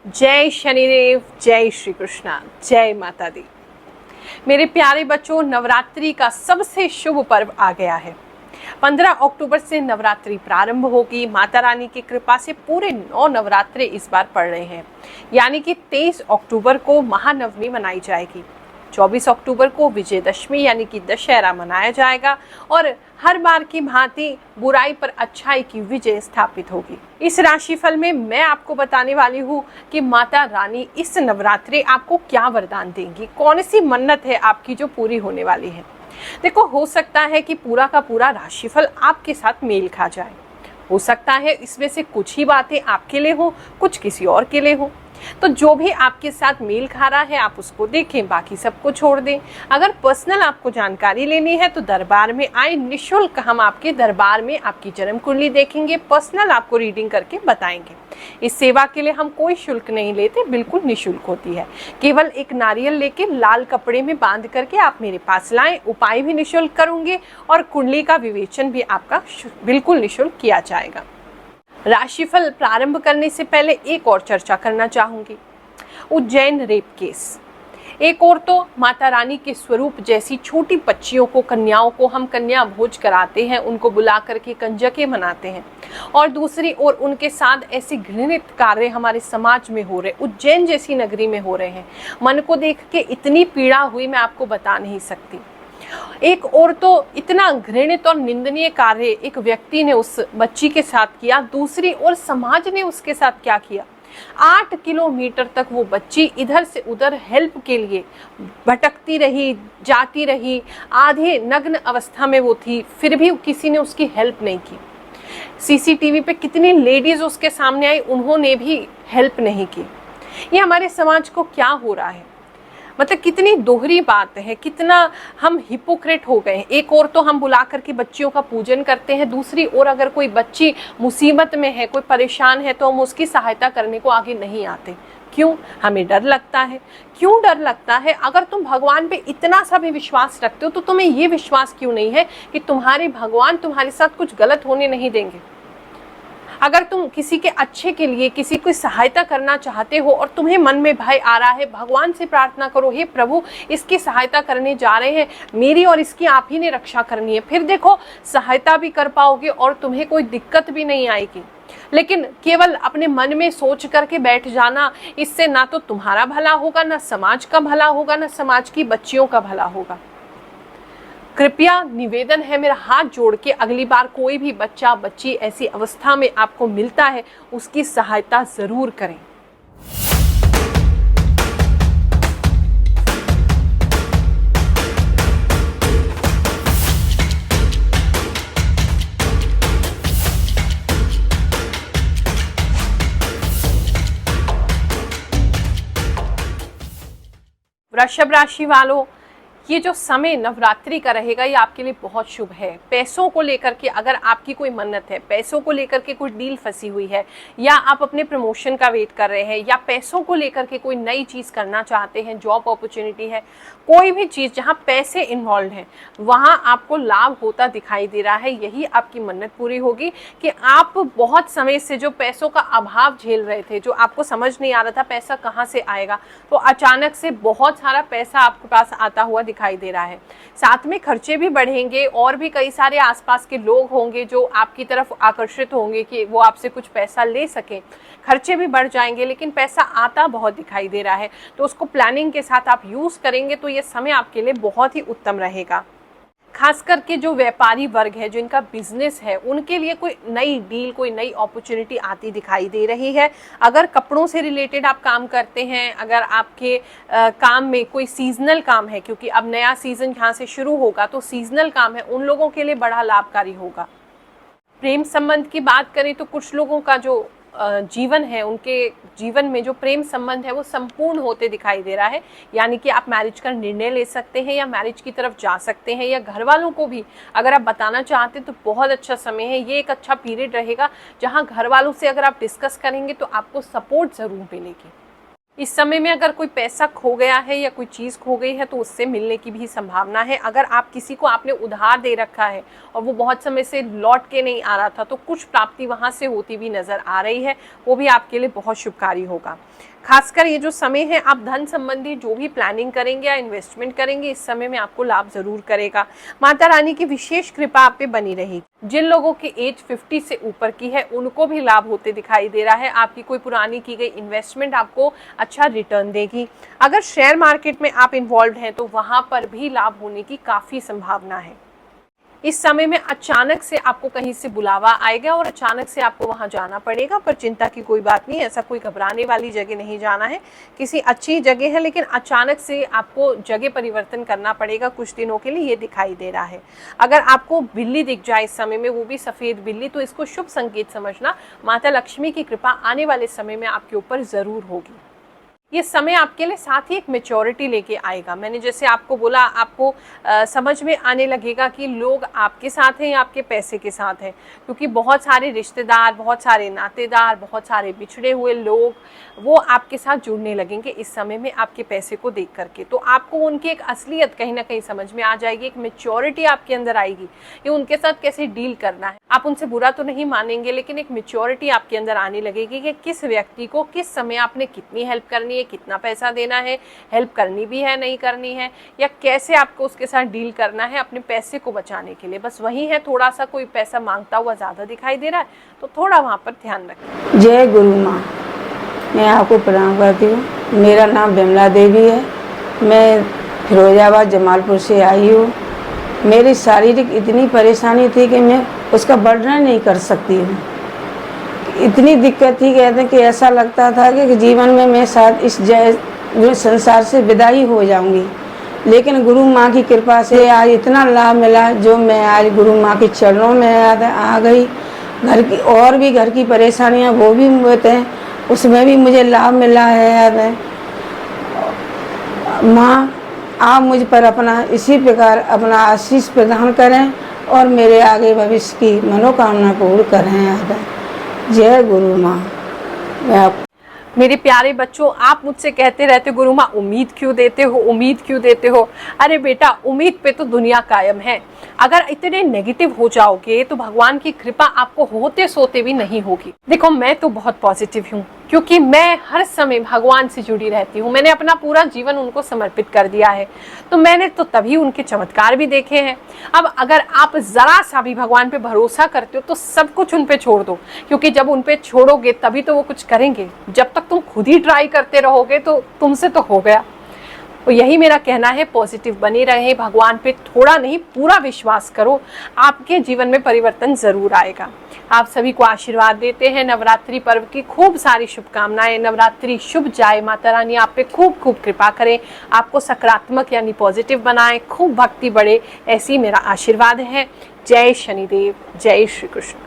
जय शनिदेव, जय श्री कृष्णा, जय माता दी। मेरे प्यारे बच्चों, नवरात्रि का सबसे शुभ पर्व आ गया है। 15 अक्टूबर से नवरात्रि प्रारंभ होगी। माता रानी की कृपा से पूरे 9 नवरात्रे इस बार पड़ रहे हैं, यानी कि 23 अक्टूबर को महानवमी मनाई जाएगी। 24 अक्टूबर को विजयदशमी यानी कि दशहरा मनाया जाएगा और हर बार की भांति बुराई पर अच्छाई की विजय स्थापित होगी। इस राशिफल में मैं आपको बताने वाली हूँ कि माता रानी इस नवरात्रि आपको क्या वरदान देंगी, कौन सी मन्नत है आपकी जो पूरी होने वाली है। देखो, हो सकता है कि पूरा का पूरा राशिफल आपके साथ मेल खा जाए। हो सकता है इसमें से कुछ ही बातें आपके लिए हो, कुछ किसी और के लिए हो। तो जो भी आपके साथ मेल खा रहा है आप उसको देखें, बाकी सबको छोड़ दें। अगर पर्सनल आपको जानकारी लेनी है तो दरबार में आए, निशुल्क हम आपके दरबार में आपकी जन्म कुंडली देखेंगे, पर्सनल आपको रीडिंग करके बताएंगे। इस सेवा के लिए हम कोई शुल्क नहीं लेते, बिल्कुल निशुल्क होती है। केवल एक नारियल लेके लाल कपड़े में बांध करके आप मेरे पास लाएं, उपाय भी निशुल्क करूंगे और कुंडली का विवेचन भी आपका बिल्कुल निशुल्क किया जाएगा। राशिफल प्रारंभ करने से पहले एक और चर्चा करना चाहूंगी, उज्जैन रेप केस। एक और तो माता रानी के स्वरूप जैसी छोटी बच्चियों को, कन्याओं को हम कन्या भोज कराते हैं, उनको बुला करके कंजके मनाते हैं, और दूसरी ओर उनके साथ ऐसे घृणित कार्य हमारे समाज में हो रहे, उज्जैन जैसी नगरी में हो रहे हैं। मन को देख के इतनी पीड़ा हुई, मैं आपको बता नहीं सकती। एक और तो इतना घृणित और निंदनीय कार्य एक व्यक्ति ने उस बच्ची के साथ किया, दूसरी ओर समाज ने उसके साथ क्या किया। 8 किलोमीटर तक वो बच्ची इधर से उधर हेल्प के लिए भटकती रही, जाती रही, आधे नग्न अवस्था में वो थी, फिर भी किसी ने उसकी हेल्प नहीं की। सीसीटीवी पे कितनी लेडीज उसके सामने आई, उन्होंने भी हेल्प नहीं की। ये हमारे समाज को क्या हो रहा है, मतलब कितनी दोहरी बात है, कितना हम हिपोक्रेट हो गए हैं। एक और तो हम बुला करके बच्चियों का पूजन करते हैं, दूसरी ओर अगर कोई बच्ची मुसीबत में है, कोई परेशान है, तो हम उसकी सहायता करने को आगे नहीं आते। क्यों? हमें डर लगता है। क्यों डर लगता है? अगर तुम भगवान पे इतना सा भी विश्वास रखते हो तो तुम्हें ये विश्वास क्यों नहीं है कि तुम्हारे भगवान तुम्हारे साथ कुछ गलत होने नहीं देंगे। अगर तुम किसी के अच्छे के लिए किसी को सहायता करना चाहते हो और तुम्हें मन में भय आ रहा है, भगवान से प्रार्थना करो, हे प्रभु इसकी सहायता करने जा रहे हैं, मेरी और इसकी आप ही ने रक्षा करनी है। फिर देखो, सहायता भी कर पाओगे और तुम्हें कोई दिक्कत भी नहीं आएगी। लेकिन केवल अपने मन में सोच करके बैठ जाना, इससे ना तो तुम्हारा भला होगा, ना समाज का भला होगा, ना समाज की बच्चियों का भला होगा। कृपया निवेदन है मेरा हाथ जोड़ के, अगली बार कोई भी बच्चा बच्ची ऐसी अवस्था में आपको मिलता है, उसकी सहायता जरूर करें। वृषभ राशि वालों, ये जो समय नवरात्रि का रहेगा ये आपके लिए बहुत शुभ है। पैसों को लेकर के अगर आपकी कोई मन्नत है, पैसों को लेकर के कोई डील फंसी हुई है, या आप अपने प्रमोशन का वेट कर रहे हैं, या पैसों को लेकर के कोई नई चीज़ करना चाहते हैं, जॉब अपॉर्चुनिटी है, कोई भी चीज़ जहां पैसे इन्वॉल्व हैं वहां आपको लाभ होता दिखाई दे रहा है। यही आपकी मन्नत पूरी होगी कि आप बहुत समय से जो पैसों का अभाव झेल रहे थे, जो आपको समझ नहीं आ रहा था पैसा कहाँ से आएगा, तो अचानक से बहुत सारा पैसा आपके पास आता हुआ दिखाई दे रहा है। साथ में खर्चे भी बढ़ेंगे और भी कई सारे आसपास के लोग होंगे जो आपकी तरफ आकर्षित होंगे कि वो आपसे कुछ पैसा ले सकें। खर्चे भी बढ़ जाएंगे, लेकिन पैसा आता बहुत दिखाई दे रहा है, तो उसको प्लानिंग के साथ आप यूज करेंगे तो ये समय आपके लिए बहुत ही उत्तम रहेगा। खास करके जो व्यापारी वर्ग है, जो इनका बिजनेस है, उनके लिए कोई नई डील, कोई नई अपॉर्चुनिटी आती दिखाई दे रही है। अगर कपड़ों से रिलेटेड आप काम करते हैं, अगर आपके काम में कोई सीजनल काम है, क्योंकि अब नया सीजन यहाँ से शुरू होगा, तो सीजनल काम है, उन लोगों के लिए बड़ा लाभकारी होगा। प्रेम संबंध की बात करें तो कुछ लोगों का जो जीवन है, उनके जीवन में जो प्रेम संबंध है वो संपूर्ण होते दिखाई दे रहा है, यानी कि आप मैरिज का निर्णय ले सकते हैं या मैरिज की तरफ जा सकते हैं, या घर वालों को भी अगर आप बताना चाहते हैं तो बहुत अच्छा समय है। ये एक अच्छा पीरियड रहेगा जहां घर वालों से अगर आप डिस्कस करेंगे तो आपको सपोर्ट ज़रूर मिलेगी। इस समय में अगर कोई पैसा खो गया है या कोई चीज़ खो गई है तो उससे मिलने की भी संभावना है। अगर आप किसी को आपने उधार दे रखा है और वो बहुत समय से लौट के नहीं आ रहा था तो कुछ प्राप्ति वहाँ से होती भी नज़र आ रही है, वो भी आपके लिए बहुत शुभकारी होगा। खासकर ये जो समय है, आप धन संबंधी जो भी प्लानिंग करेंगे या इन्वेस्टमेंट करेंगे, इस समय में आपको लाभ जरूर करेगा। माता रानी की विशेष कृपा आप पे बनी रहेगी। जिन लोगों की एज 50 से ऊपर की है उनको भी लाभ होते दिखाई दे रहा है। आपकी कोई पुरानी की गई इन्वेस्टमेंट आपको अच्छा रिटर्न देगी। अगर शेयर मार्केट में आप इन्वॉल्व हैं तो वहां पर भी लाभ होने की काफ़ी संभावना है। इस समय में अचानक से आपको कहीं से बुलावा आएगा और अचानक से आपको वहां जाना पड़ेगा, पर चिंता की कोई बात नहीं, ऐसा कोई घबराने वाली जगह नहीं जाना है। किसी अच्छी जगह है लेकिन अचानक से आपको जगह परिवर्तन करना पड़ेगा कुछ दिनों के लिए, ये दिखाई दे रहा है। अगर आपको बिल्ली दिख जाए इस समय में, वो भी सफ़ेद बिल्ली, तो इसको शुभ संकेत समझना। माता लक्ष्मी की कृपा आने वाले समय में आपके ऊपर ज़रूर होगी। ये समय आपके लिए साथ ही एक मैच्योरिटी लेके आएगा। मैंने जैसे आपको बोला, आपको समझ में आने लगेगा कि लोग आपके साथ हैं या आपके पैसे के साथ हैं, क्योंकि बहुत सारे रिश्तेदार, बहुत सारे नातेदार, बहुत सारे बिछड़े हुए लोग वो आपके साथ जुड़ने लगेंगे इस समय में आपके पैसे को देख करके। तो आपको उनकी एक असलियत कहीं ना कहीं समझ में आ जाएगी, एक मैच्योरिटी आपके अंदर आएगी कि उनके साथ कैसे डील करना है। आप उनसे बुरा तो नहीं मानेंगे लेकिन एक मैच्योरिटी आपके अंदर आने लगेगी कि किस व्यक्ति को किस समय आपने कितनी हेल्प करनी है, कितना पैसा देना है, हेल्प करनी भी है नहीं करनी है, या कैसे आपको उसके साथ डील करना है अपने पैसे को बचाने के लिए। बस वही है, थोड़ा सा कोई पैसा मांगता हुआ ज़्यादा दिखाई दे रहा है तो थोड़ा वहाँ पर ध्यान रखें। जय गुरु माँ, मैं आपको प्रणाम करती हूँ। मेरा नाम विमला देवी है। मैं फिरोजाबाद जमालपुर से आई हूँ। मेरी शारीरिक इतनी परेशानी थी कि मैं उसका वर्णन नहीं कर सकती हूँ। इतनी दिक्कत थी, कहते हैं कि ऐसा लगता था कि जीवन में मैं शायद इस संसार से विदाई हो जाऊंगी, लेकिन गुरु माँ की कृपा से आज इतना लाभ मिला जो मैं आज गुरु माँ के चरणों में आ गई। घर की और भी घर की परेशानियाँ वो भी होते हैं, उसमें भी मुझे लाभ मिला है। माँ, आप मुझ पर अपना इसी प्रकार अपना आशीष प्रदान करें और मेरे आगे भविष्य की मनोकामना पूर्ण करें। जय गुरु माँ। मेरे प्यारे बच्चों, आप मुझसे कहते रहते गुरु माँ उम्मीद क्यों देते हो, उम्मीद क्यों देते हो। अरे बेटा, उम्मीद पे तो दुनिया कायम है। अगर इतने नेगेटिव हो जाओगे तो भगवान की कृपा आपको होते सोते भी नहीं होगी। देखो, मैं तो बहुत पॉजिटिव हूँ क्योंकि मैं हर समय भगवान से जुड़ी रहती हूँ। मैंने अपना पूरा जीवन उनको समर्पित कर दिया है, तो मैंने तो तभी उनके चमत्कार भी देखे हैं। अब अगर आप जरा सा भी भगवान पे भरोसा करते हो तो सब कुछ उन पे छोड़ दो, क्योंकि जब उन पे छोड़ोगे तभी तो वो कुछ करेंगे। जब तक तुम खुद ही ट्राई करते रहोगे तो तुमसे तो हो गया। तो यही मेरा कहना है, पॉजिटिव बने रहे, भगवान पे थोड़ा नहीं पूरा विश्वास करो, आपके जीवन में परिवर्तन जरूर आएगा। आप सभी को आशीर्वाद देते हैं। नवरात्रि पर्व की खूब सारी शुभकामनाएं। नवरात्रि शुभ जाए, माता रानी आप पे खूब खूब कृपा करें, आपको सकारात्मक यानी पॉजिटिव बनाएं, खूब भक्ति बढ़े, ऐसी मेरा आशीर्वाद है। जय शनिदेव, जय श्री कृष्ण।